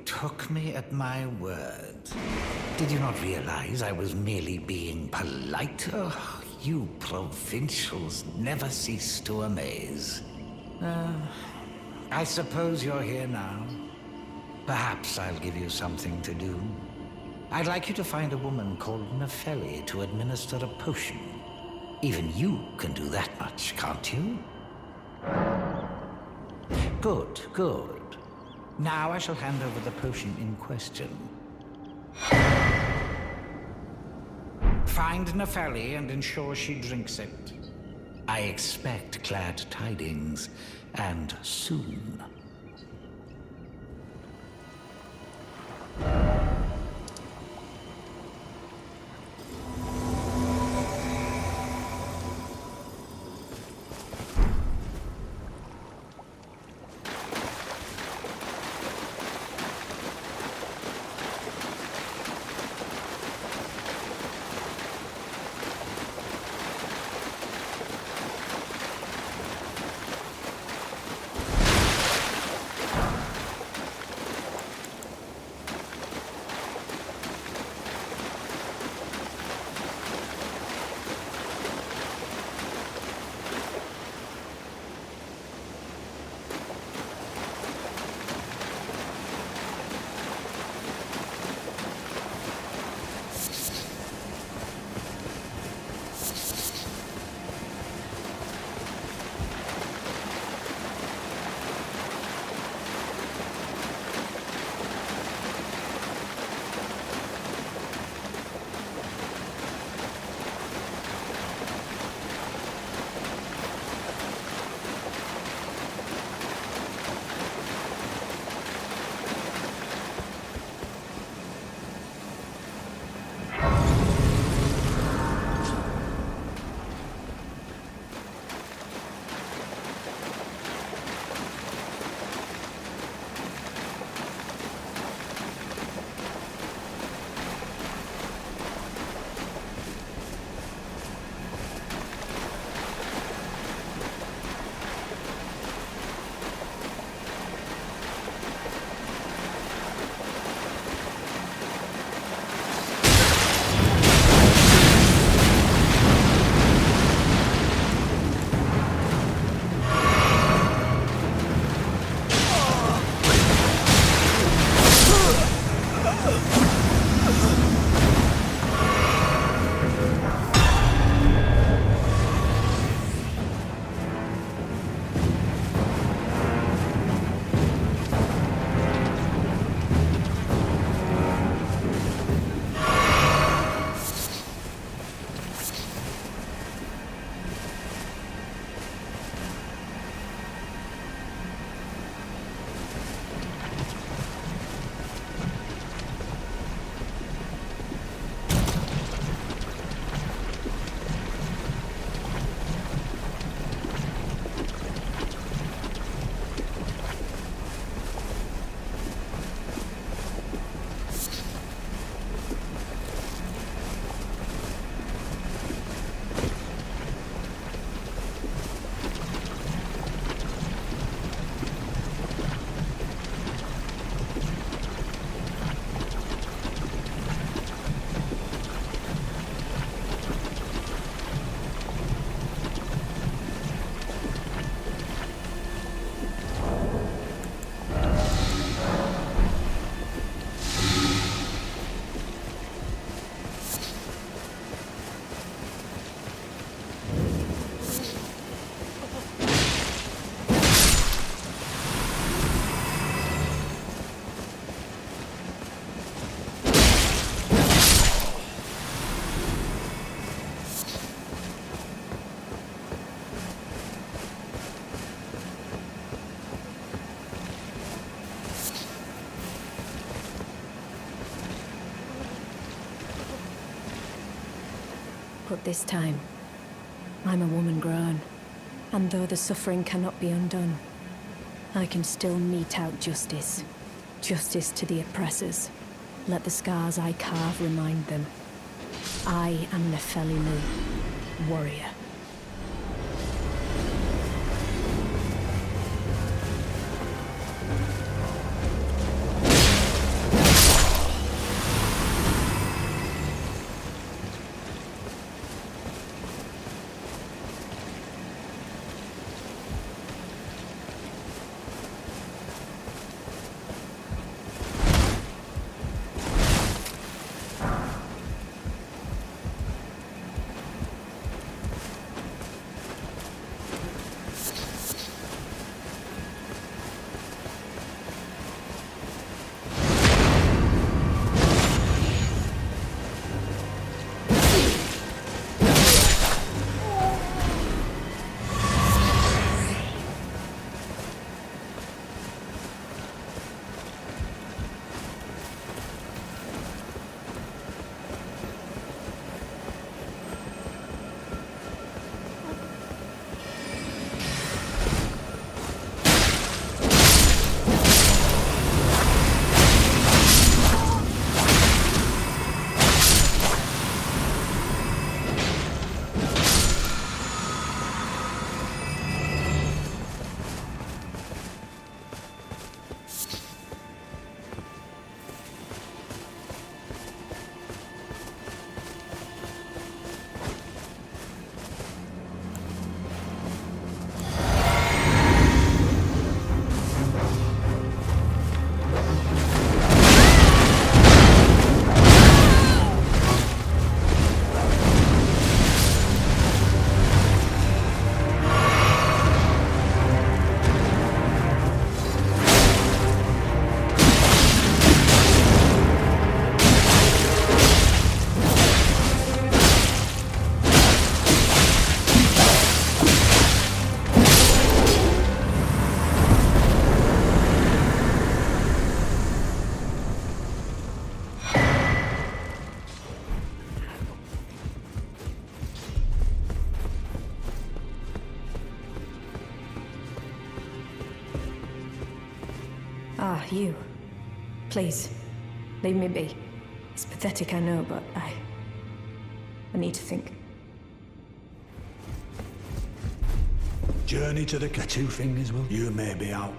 took me at my word. Did you not realize I was merely being polite? Oh, you provincials never cease to amaze. I suppose you're here now. Perhaps I'll give you something to do. I'd like you to find a woman called Nefeli to administer a potion. Even you can do that much, can't you? Good, good. Now I shall hand over the potion in question. Find Nefeli and ensure she drinks it. I expect glad tidings, and soon. But this time, I'm a woman grown, and though the suffering cannot be undone, I can still mete out justice. Justice to the oppressors. Let the scars I carve remind them. I am Nefeli Loux, warrior. Ah, you. Please, leave me be. It's pathetic, I know, but I need to think. Journey to the two fingers, Will. You may be out.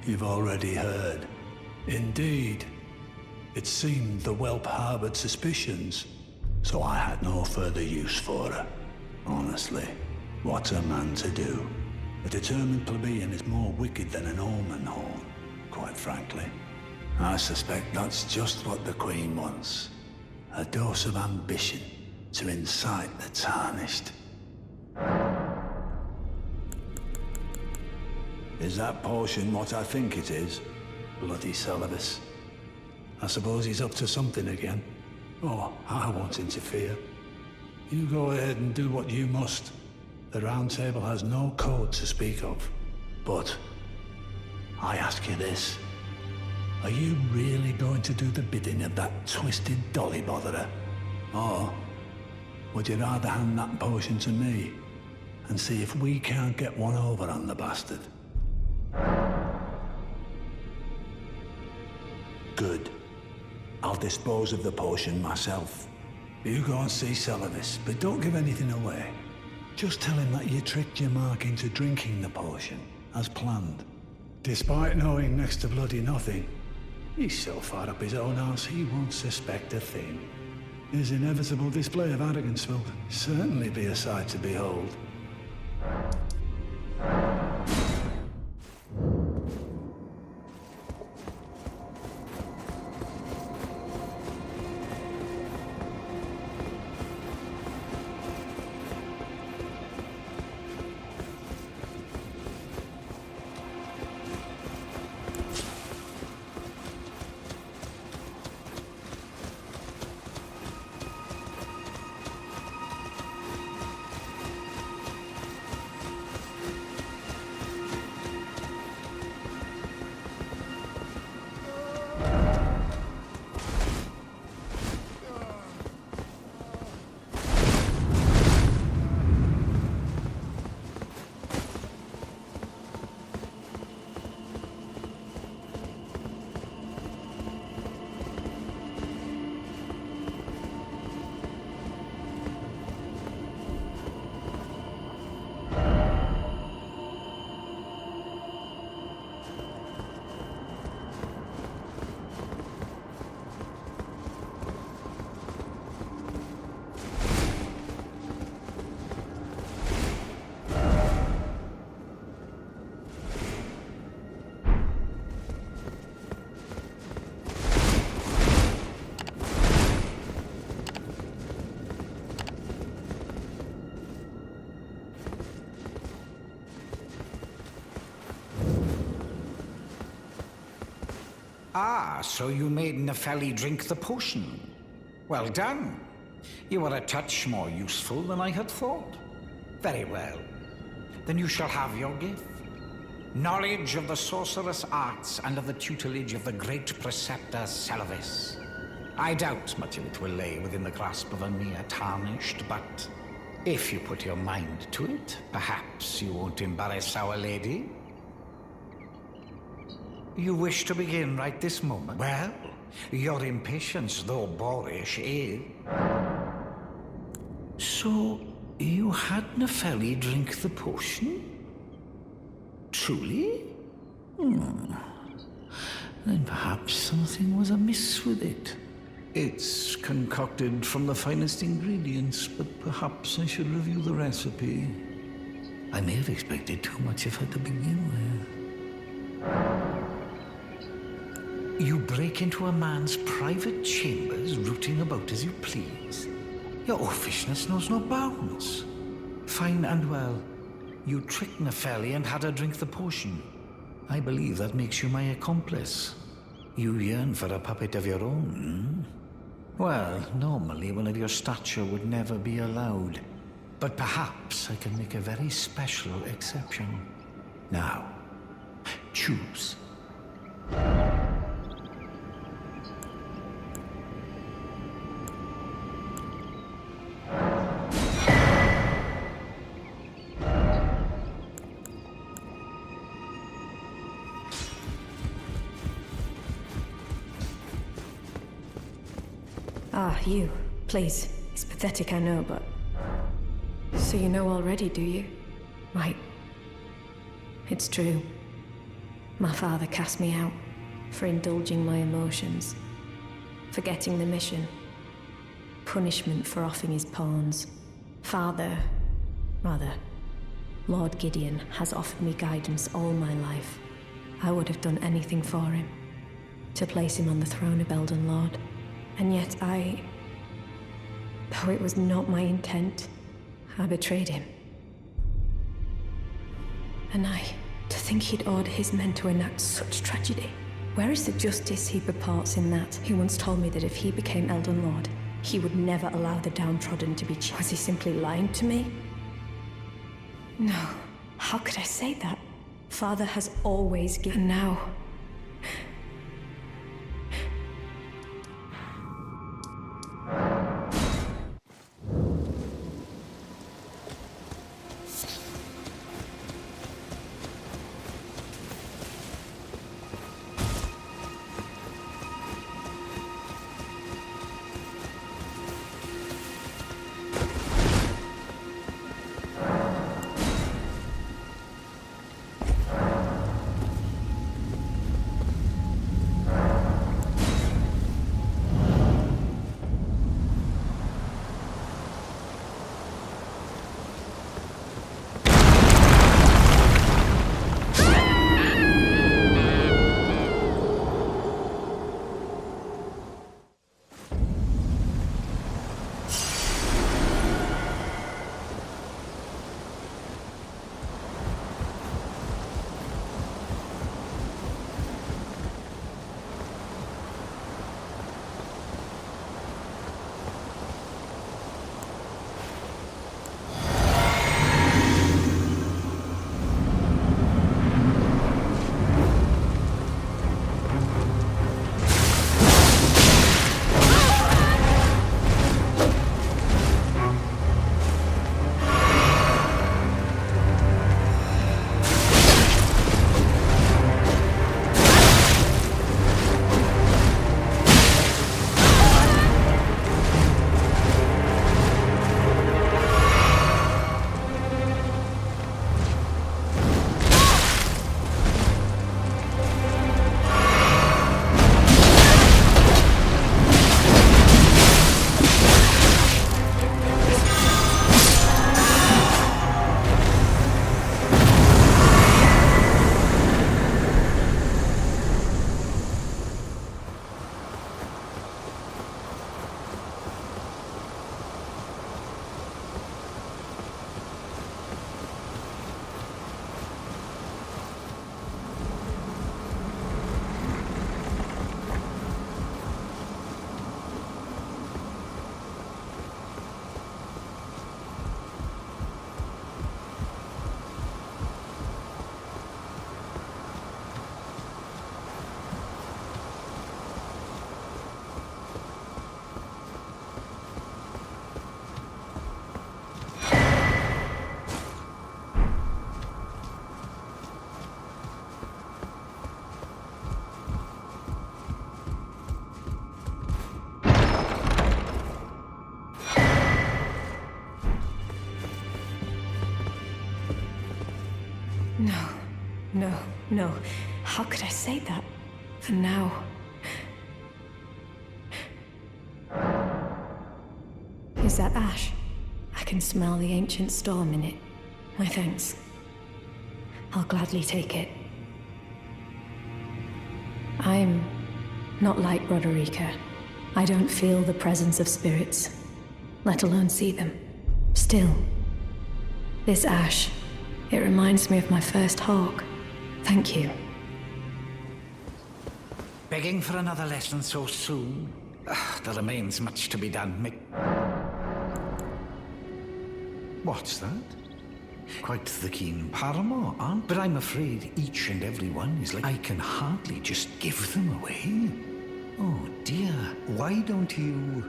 You've already heard. Indeed. It seemed the whelp harbored suspicions, so I had no further use for her. Honestly, what's a man to do? A determined plebeian is more wicked than an omen horn, quite frankly. I suspect that's just what the Queen wants. A dose of ambition to incite the tarnished. Is that potion what I think it is? Bloody Celavis. I suppose he's up to something again. Oh, I won't interfere. You go ahead and do what you must. The Round Table has no code to speak of. But I ask you this. Are you really going to do the bidding of that twisted dolly botherer? Or would you rather hand that potion to me and see if we can't get one over on the bastard? Good. I'll dispose of the potion myself. You go and see Celavis, but don't give anything away. Just tell him that you tricked your mark into drinking the potion, as planned. Despite knowing next to bloody nothing, he's so far up his own arse he won't suspect a thing. His inevitable display of arrogance will certainly be a sight to behold. Ah, so you made Nepheli drink the potion. Well done. You were a touch more useful than I had thought. Very well. Then you shall have your gift. Knowledge of the sorcerous arts and of the tutelage of the great preceptor Celavis. I doubt much of it will lay within the grasp of a mere tarnished, but if you put your mind to it, perhaps you won't embarrass our lady. You wish to begin right this moment? Well, your impatience, though boorish, is... So, you had Nepheli drink the potion? Truly? Then perhaps something was amiss with it. It's concocted from the finest ingredients, but perhaps I should review the recipe. I may have expected too much of her to begin with. You break into a man's private chambers, rooting about as you please. Your oafishness knows no bounds. Fine and well. You tricked Nepheli and had her drink the potion. I believe that makes you my accomplice. You yearn for a puppet of your own, Well, normally one of your stature would never be allowed. But perhaps I can make a very special exception. Now, choose. Ah, you. Please. It's pathetic, I know, but... So you know already, do you? Right. It's true. My father cast me out for indulging my emotions, forgetting the mission, punishment for offing his pawns. Lord Gideon has offered me guidance all my life. I would have done anything for him, to place him on the throne of Elden Lord. And yet though it was not my intent, I betrayed him. And to think he'd order his men to enact such tragedy. Where is the justice he purports in that? He once told me that if he became Elden Lord, he would never allow the downtrodden to be cheated. Was he simply lying to me? No. How could I say that? Father has always given. And now... No. How could I say that? For now. Is that ash? I can smell the ancient storm in it. My thanks. I'll gladly take it. I'm not like Roderica. I don't feel the presence of spirits, let alone see them. Still, this ash, it reminds me of my first hawk. Thank you. Begging for another lesson so soon? There remains much to be done. What's that? Quite the keen paramour, aren't? But I'm afraid each and every one is like... I can hardly just give them away. Oh dear, why don't you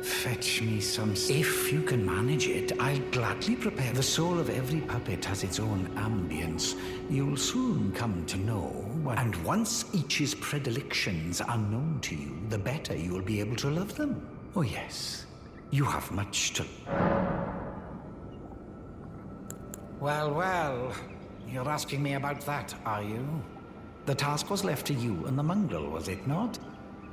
fetch me some... If you can manage it, I'll gladly prepare. The soul of every puppet has its own ambience. You'll soon come to know what... And once each's predilections are known to you, the better you'll be able to love them. Oh yes, you have much to... Well, well, you're asking me about that, are you? The task was left to you and the mongrel, was it not?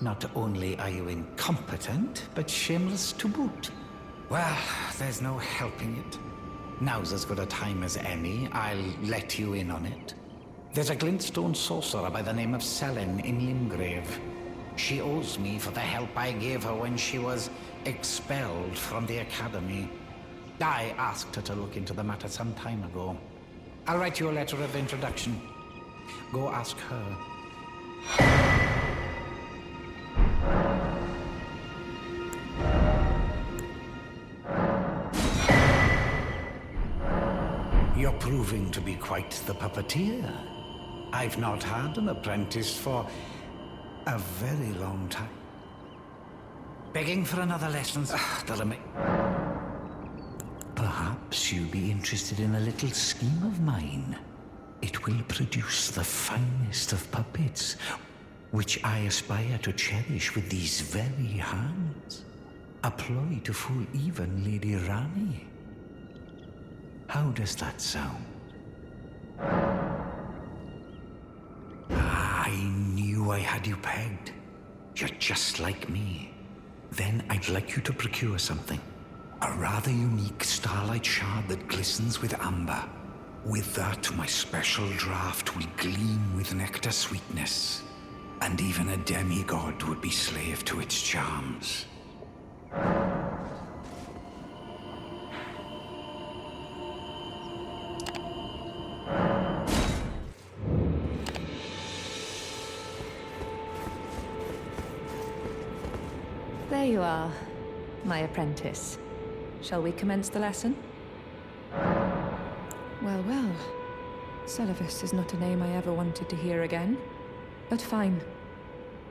Not only are you incompetent, but shameless to boot. Well, there's no helping it. Now's as good a time as any. I'll let you in on it. There's a glintstone sorcerer by the name of Selene in Limgrave. She owes me for the help I gave her when she was expelled from the academy. I asked her to look into the matter some time ago. I'll write you a letter of introduction. Go ask her. You're proving to be quite the puppeteer. I've not had an apprentice for a very long time. Begging for another lesson. Perhaps you'd be interested in a little scheme of mine. It will produce the finest of puppets, which I aspire to cherish with these very hands. A ploy to fool even Lady Rani. How does that sound? I knew I had you pegged. You're just like me. Then I'd like you to procure something. A rather unique starlight shard that glistens with amber. With that, my special draft will gleam with nectar sweetness. And even a demigod would be slave to its charms. There you are, my apprentice. Shall we commence the lesson? Well, well. Celavis is not a name I ever wanted to hear again. But fine.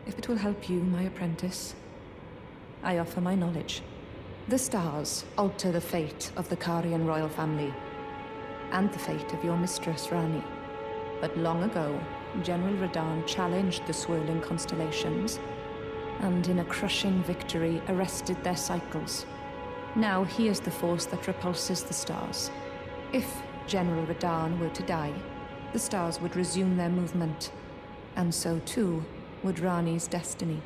If it will help you, my apprentice, I offer my knowledge. The stars alter the fate of the Karian royal family, and the fate of your mistress, Rani. But long ago, General Radahn challenged the swirling constellations, and in a crushing victory arrested their cycles. Now he is the force that repulses the stars. If General Radahn were to die, the stars would resume their movement, and so too would Rani's destiny.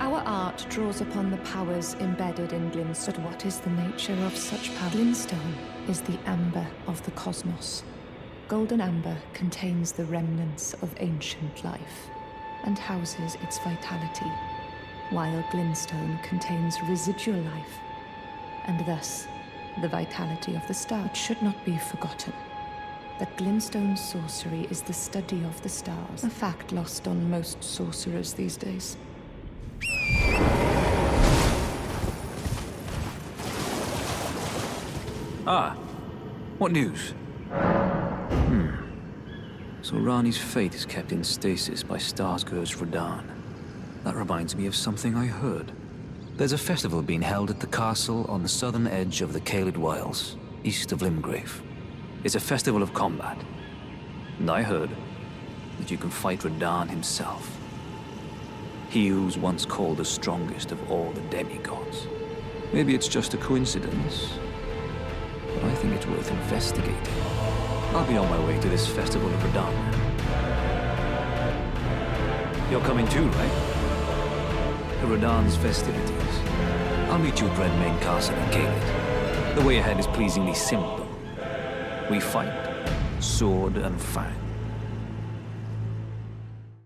Our art draws upon the powers embedded in Glintstone. But what is the nature of such power? Glintstone is the amber of the cosmos. Golden amber contains the remnants of ancient life and houses its vitality, while Glintstone contains residual life, and thus the vitality of the star. It should not be forgotten that Glintstone sorcery is the study of the stars, a fact lost on most sorcerers these days. Ah, what news? So Rani's fate is kept in stasis by Starscourge Radahn. That reminds me of something I heard. There's a festival being held at the castle on the southern edge of the Caelid Wilds, east of Limgrave. It's a festival of combat. And I heard that you can fight Radahn himself. He who's once called the strongest of all the demigods. Maybe it's just a coincidence, but I think it's worth investigating. I'll be on my way to this festival of Radahn. You're coming too, right? To Radahn's festivities. I'll meet you at Redmane Castle in Caelid. The way ahead is pleasingly simple. We fight, sword and fang.